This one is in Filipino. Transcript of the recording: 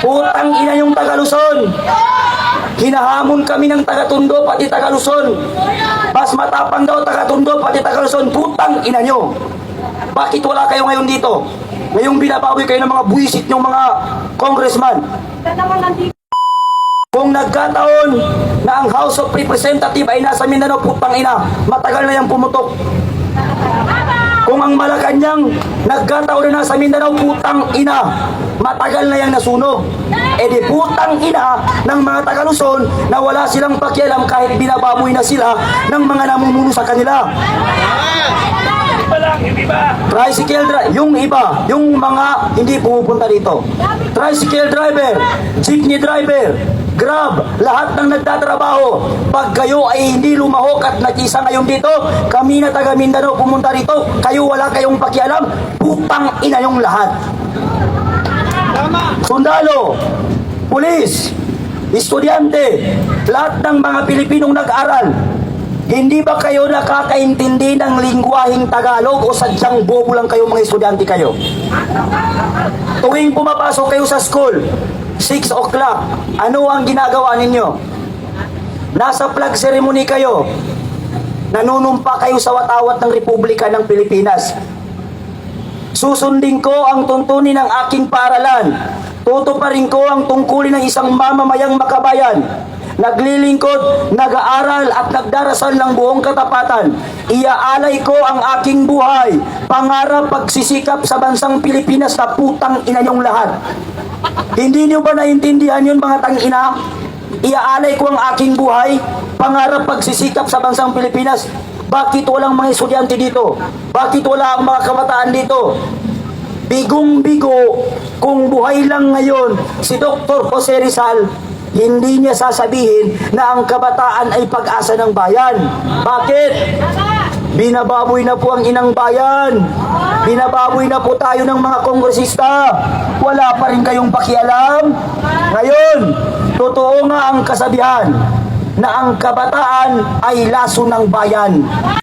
Putang ina yung taga Luzon. Hinahamon kami ng taga Tondo pati taga Luzon. Mas matapang daw taga Tondo pati taga Luzon. Putang ina nyo. Bakit wala kayo ngayon dito? Ngayong binabawi kayo ng mga buwisit ng mga congressman. Kung nagkataon na ang House of Representative ay nasa Mindanao, putang ina, matagal na yung pumutok. Kung ang Malacanang nagkataon na nasa Mindanao, putang ina, matagal na yung nasunog. E di putang ina ng mga taga Luzon na wala silang pakialam kahit binababoy na sila ng mga namumuno sa kanila. Tricycle driver, yung iba, yung mga hindi pumupunta dito. Tricycle driver, jeepney driver, Grab, lahat ng nagtatrabaho. Pag kayo ay hindi lumahok at nakisa ngayon dito, kami na taga Mindanao pumunta dito, kayo wala kayong pakialam, putang ina yung lahat. Sundalo, pulis, estudyante, lahat ng mga Pilipinong nag-aral, hindi ba kayo nakakaintindi ng lingwaheng Tagalog o sadyang bobo lang kayo mga estudyante kayo? Tuwing pumapasok kayo sa school, 6 o'clock, ano ang ginagawa ninyo? Nasa flag ceremony kayo, nanunumpa kayo sa watawat ng Republika ng Pilipinas. Susundin ko ang tuntunin ng aking paaralan. Tutuparin ko ang tungkulin ng isang mamamayang makabayan. Naglilingkod, nag-aaral at nagdarasal ng buong katapatan. Iaalay ko ang aking buhay, pangarap, pagsisikap sa bansang Pilipinas na putang ina niyong lahat. Hindi niyo ba naintindihan yun mga tangina? Iaalay ko ang aking buhay, pangarap, pagsisikap sa bansang Pilipinas. Bakit walang mga estudyante dito? Bakit wala ang mga kabataan dito? Bigong-bigo, kung buhay lang ngayon si Dr. Jose Rizal, hindi niya sasabihin na ang kabataan ay pag-asa ng bayan. Bakit? Binababoy na po ang inang bayan. Binababoy na po tayo ng mga kongresista. Wala pa rin kayong pakialam. Ngayon, totoo nga ang kasabihan na ang kabataan ay laso ng bayan.